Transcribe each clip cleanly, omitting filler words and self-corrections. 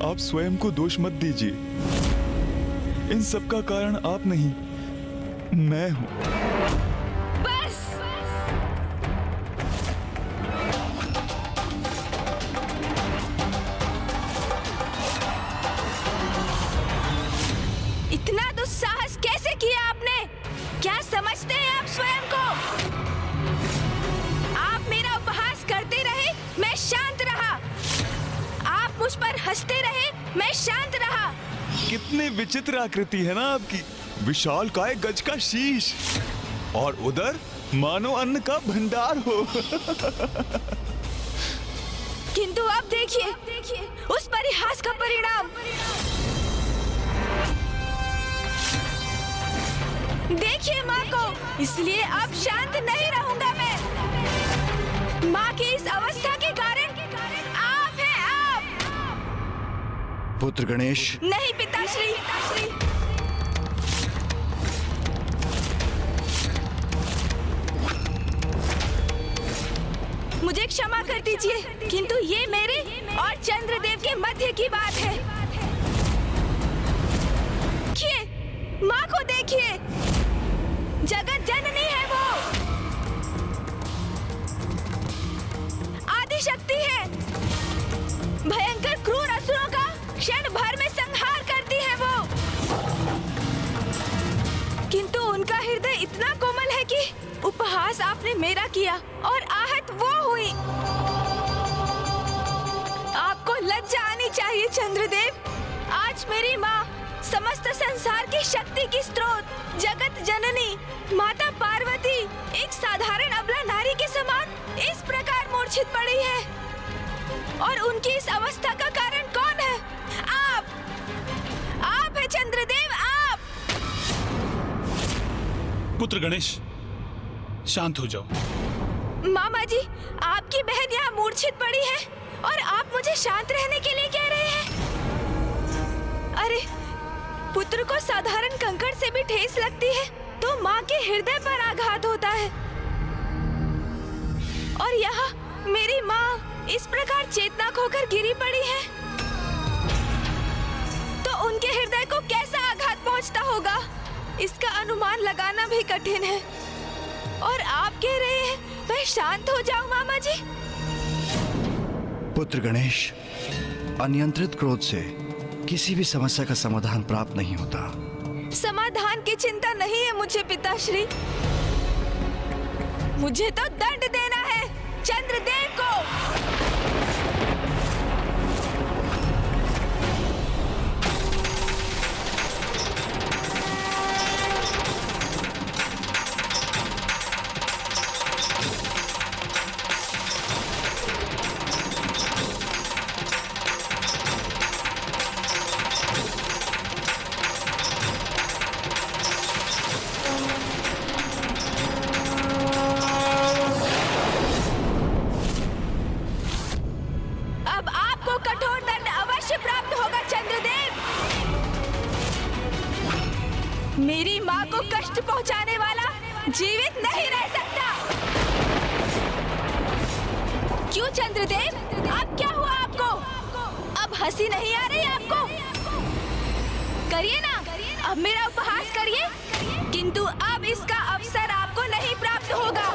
आप स्वयं को दोष मत दीजिए। इन सब का कारण आप नहीं, मैं हूं। बस! इतना दुस्साहस कैसे किया आपने? क्या समझते हैं आप स्वयं को? आप मेरा उपहास करते रहे, मैं शांत रहा। आप मुझ पर हंसते रहे, मैं शांत रहा। कितनी विचित्र आकृति है ना आपकी। विशालकाय गज का शीश और उधर मानो अन्न का भंडार हो। किंतु अब देखिए उस परिहास का परिणाम। देखिए माँ को, इसलिए अब शांत नहीं रहूंगा मैं। माँ की इस अवस्था के कारण आप हैं, आप। पुत्र गणेश। नहीं पिताश्री। मुझे क्षमा कर दीजिए, किंतु ये मेरे और चंद्रदेव के मध्य की बात है। देखिए, माँ को देखिए, जगत जननी है वो, आदि शक्ति है, भयंकर क्रूर असुरों का क्षण भर में संहार करती है वो। किंतु उनका हृदय इतना कोमल है कि उपहास आपने मेरा किया और आहत वो हुई। आपको लज्जा आनी चाहिए चंद्रदेव। आज मेरी माँ, समस्त संसार की शक्ति की स्रोत, जगत जननी माता पार्वती, एक साधारण अबला नारी के समान इस प्रकार मूर्छित पड़ी है। और उनकी इस अवस्था का कारण कौन है? आप है चंद्रदेव, आप। पुत्र गणेश, शांत हो जाओ। मामा जी, आपकी बहन यहाँ मूर्छित पड़ी है और आप मुझे शांत रहने के लिए कह रहे हैं। अरे, पुत्र को साधारण कंकड़ से भी ठेस लगती है तो माँ के हृदय पर आघात होता है। और यहाँ मेरी माँ इस प्रकार चेतना खोकर गिरी पड़ी है तो उनके हृदय को कैसा आघात पहुँचता होगा, इसका अनुमान लगाना भी कठिन है। और आप कह रहे हैं मैं शांत हो जाऊं मामा जी? पुत्र गणेश, अनियंत्रित क्रोध से किसी भी समस्या का समाधान प्राप्त नहीं होता। समाधान की चिंता नहीं है मुझे पिताश्री। मुझे तो दंड देना है चंद्रदेव को। मेरी माँ को कष्ट पहुँचाने वाला जीवित नहीं रह सकता। क्यों चंद्रदेव, अब क्या हुआ आपको? अब हंसी नहीं आ रही आपको? करिए ना, अब मेरा उपहास करिए, किंतु अब इसका अवसर आपको नहीं प्राप्त होगा।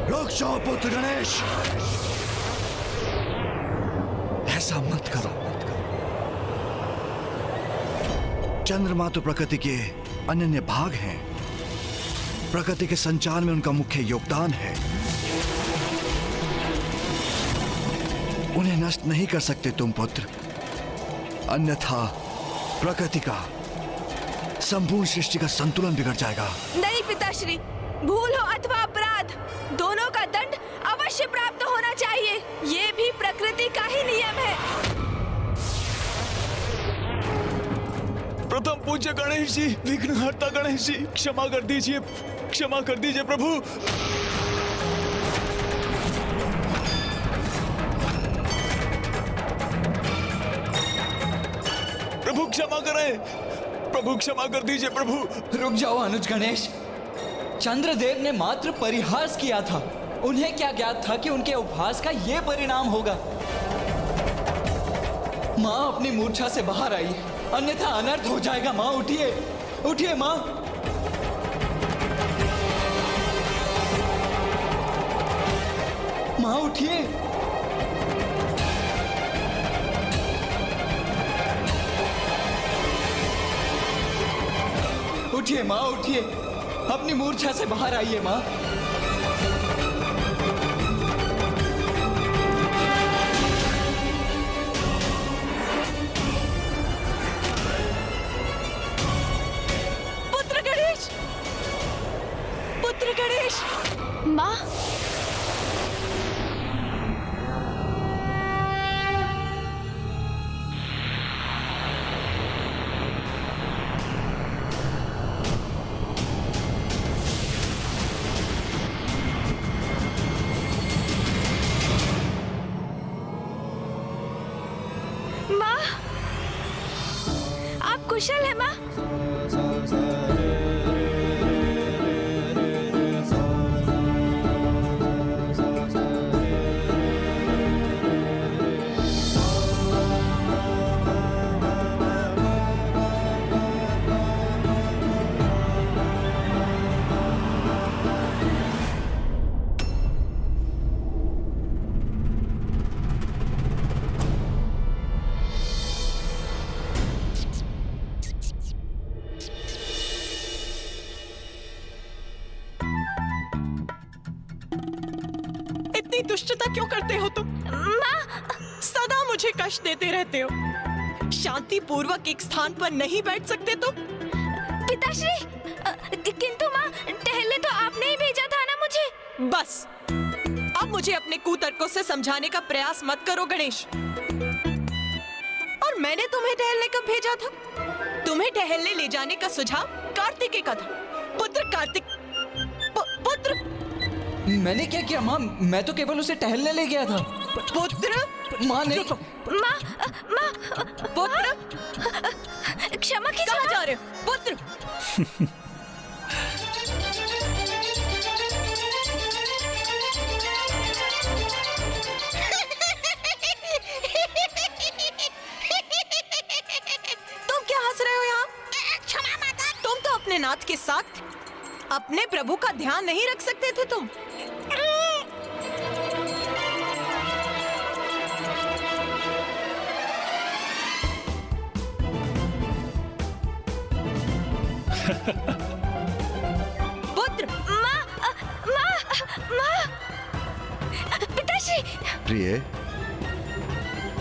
रुक जाओ पुत्र गणेश, ऐसा मत करो। चंद्रमा तो प्रकृति के अनन्य भाग हैं। प्रकृति के संचार में उनका मुख्य योगदान है। उन्हें नष्ट नहीं कर सकते तुम पुत्र, अन्यथा प्रकृति का, संपूर्ण सृष्टि का संतुलन बिगड़ जाएगा। नहीं पिताश्री, भूल हो अथवा अपराध, दोनों का दंड अवश्य प्राप्त होना चाहिए। ये भी प्रकृति का ही नियम है। प्रथम पूज्य गणेश जी, विघ्नहर्ता गणेश जी, क्षमा कर दीजिए, क्षमा कर दीजिए प्रभु। क्षमा करें प्रभु, क्षमा कर दीजिए प्रभु। रुक जाओ अनुज गणेश। चंद्रदेव ने मात्र परिहास किया था। उन्हें क्या ज्ञात था कि उनके उपहास का ये परिणाम होगा। माँ अपनी मूर्छा से बाहर आई, अन्यथा अनर्थ हो जाएगा। माँ उठिए, उठिए माँ। माँ उठिए। उठिए माँ, उठिए, अपनी मूर्छा से बाहर आइए माँ। पुत्र गणेश, पुत्र गणेश। माँ, माँ, आप कुशल है माँ? इतनी दुष्टता क्यों करते हो तुम? माँ, सदा मुझे कष्ट देते रहते हो। शांति पूर्वक एक स्थान पर नहीं बैठ सकते तुम? पिताश्री, किंतु माँ, टहलने तो आपने ही भेजा था ना मुझे। बस, अब मुझे अपने कुतर्कों से समझाने का प्रयास मत करो गणेश। और मैंने तुम्हें टहलने कब भेजा था? तुम्हें टहलने ले जाने का सुझाव कार्तिकेय का था। पुत्र कार्तिक, पुत्र। मैंने क्या किया माँ? मैं तो केवल उसे टहलने ले गया था। पुत्र, माँ नहीं। माँ, माँ, पुत्र, क्षमा कीजिए। कहाँ जा रहे हो? पुत्र। तुम क्या हंस रहे हो यहाँ? क्षमा माता। तुम तो अपने नाथ के साथ अपने प्रभु का ध्यान नहीं रख सकते थे तुम। पुत्र, माँ, माँ, माँ, पिताश्री। प्रिय,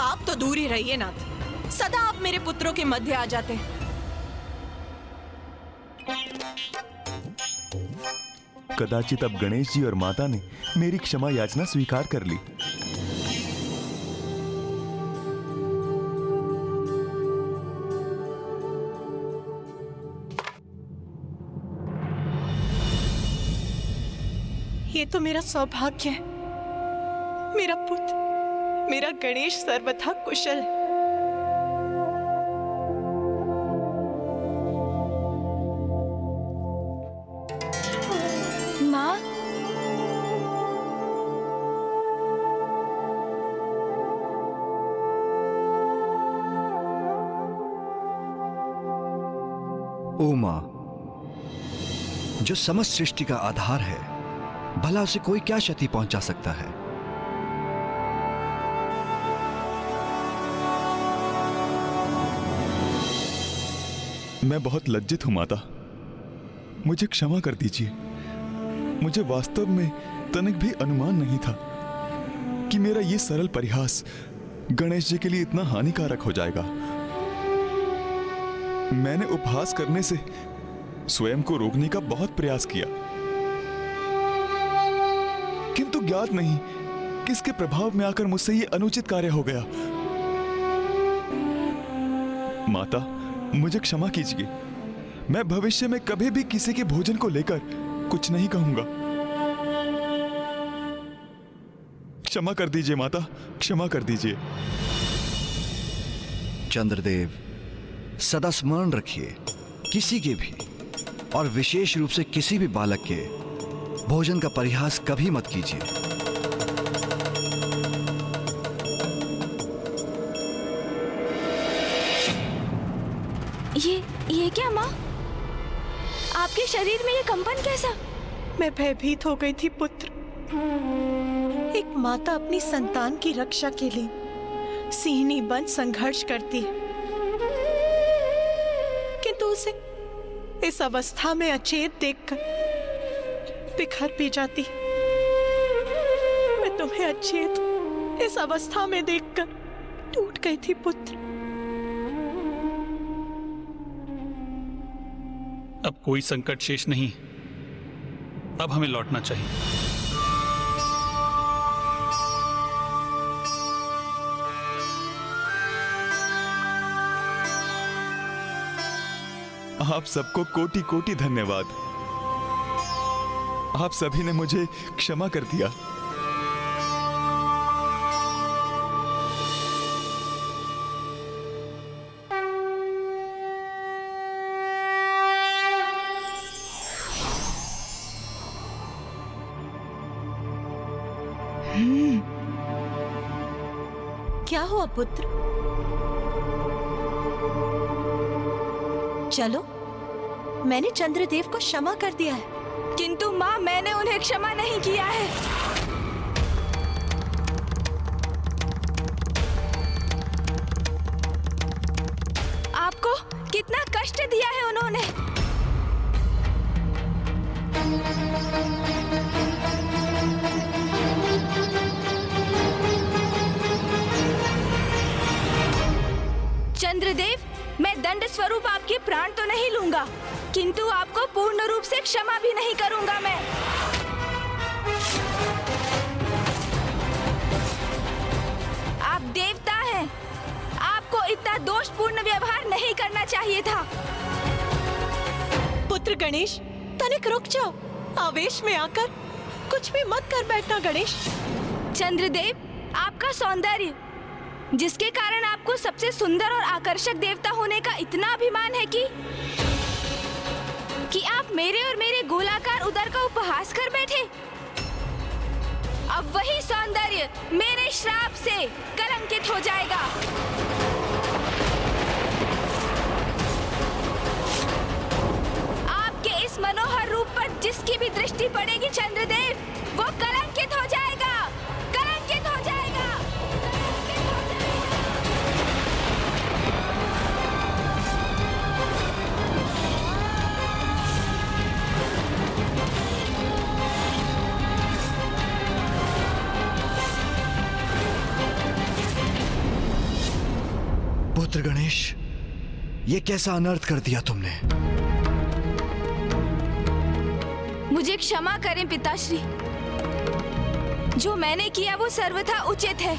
आप तो दूर ही रहिए नाथ। सदा आप मेरे पुत्रों के मध्य आ जाते हैं। कदाचित अब गणेश जी और माता ने मेरी क्षमा याचना स्वीकार कर ली। ये तो मेरा सौभाग्य है। मेरा पुत्र, मेरा गणेश सर्वथा कुशल है। माँ, ओ मां, जो समस्त सृष्टि का आधार है, भला उसे कोई क्या क्षति पहुंचा सकता है? मैं बहुत लज्जित हूं माता, मुझे क्षमा कर दीजिए। मुझे वास्तव में तनिक भी अनुमान नहीं था कि मेरा ये सरल परिहास गणेश जी के लिए इतना हानिकारक हो जाएगा। मैंने उपहास करने से स्वयं को रोकने का बहुत प्रयास किया, किंतु ज्ञात नहीं किसके प्रभाव में आकर मुझसे ये अनुचित कार्य हो गया। माता, मुझे क्षमा कीजिए। मैं भविष्य में कभी भी किसी के भोजन को लेकर कुछ नहीं कहूंगा। क्षमा कर दीजिए माता, क्षमा कर दीजिए। चंद्रदेव, सदा स्मरण रखिए, किसी के भी और विशेष रूप से किसी भी बालक के भोजन का परिहास कभी मत कीजिए। ये क्या माँ? आपके शरीर में ये कंपन कैसा? मैं भयभीत हो गई थी पुत्र। एक माता अपनी संतान की रक्षा के लिए सिंहनी बन संघर्ष करती है, किंतु उसे इस अवस्था में अचेत देखकर बिखर भी जाती। मैं तुम्हें अचेत इस अवस्था में देखकर टूट गई थी पुत्र। अब कोई संकट शेष नहीं, अब हमें लौटना चाहिए। आप सबको कोटि कोटि धन्यवाद। आप सभी ने मुझे क्षमा कर दिया। क्या हुआ पुत्र? चलो, मैंने चंद्रदेव को क्षमा कर दिया है। किंतु माँ, मैंने उन्हें क्षमा नहीं किया है। आपको कितना कष्ट दिया है उन्होंने। चंद्रदेव, मैं दंड स्वरूप आपके प्राण तो नहीं लूंगा, किंतु आपको पूर्ण रूप से क्षमा भी नहीं करूंगा मैं। आप देवता हैं, आपको इतना दोषपूर्ण व्यवहार नहीं करना चाहिए था। पुत्र गणेश, तनिक रुक जाओ। आवेश में आकर कुछ भी मत कर बैठना गणेश। चंद्रदेव, आपका सौंदर्य, जिसके कारण आपको सबसे सुंदर और आकर्षक देवता होने का इतना अभिमान है कि आप मेरे और मेरे गोलाकार उदर का उपहास कर बैठे। अब वही सौंदर्य मेरे श्राप से कलंकित हो जाएगा। आपके इस मनोहर रूप पर जिसकी भी दृष्टि पड़ेगी चंद्रदेव, वो कलंकित हो जाएगा, कलंकित हो जाएगा। पुत्र गणेश, ये कैसा अनर्थ कर दिया तुमने? मुझे क्षमा करें पिताश्री, जो मैंने किया वो सर्वथा उचित है।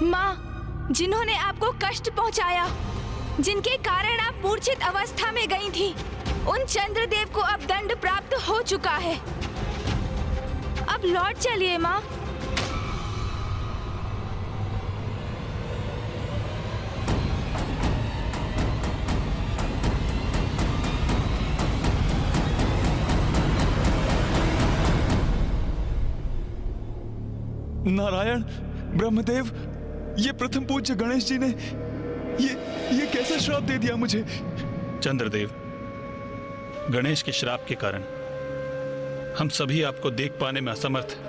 माँ, जिन्होंने आपको कष्ट पहुंचाया, जिनके कारण आप मूर्छित अवस्था में गई थी, उन चंद्रदेव को अब दंड प्राप्त हो चुका है। अब लौट चलिए माँ। नारायण, ब्रह्मदेव, ये प्रथम पूज्य गणेश जी ने ये कैसा श्राप दे दिया मुझे? चंद्रदेव, गणेश के श्राप के कारण हम सभी आपको देख पाने में असमर्थ हैं।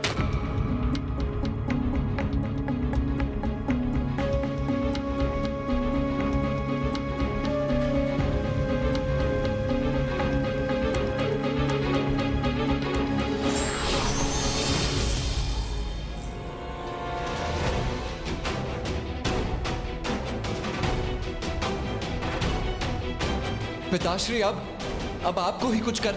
पिताश्री, अब आपको ही कुछ कर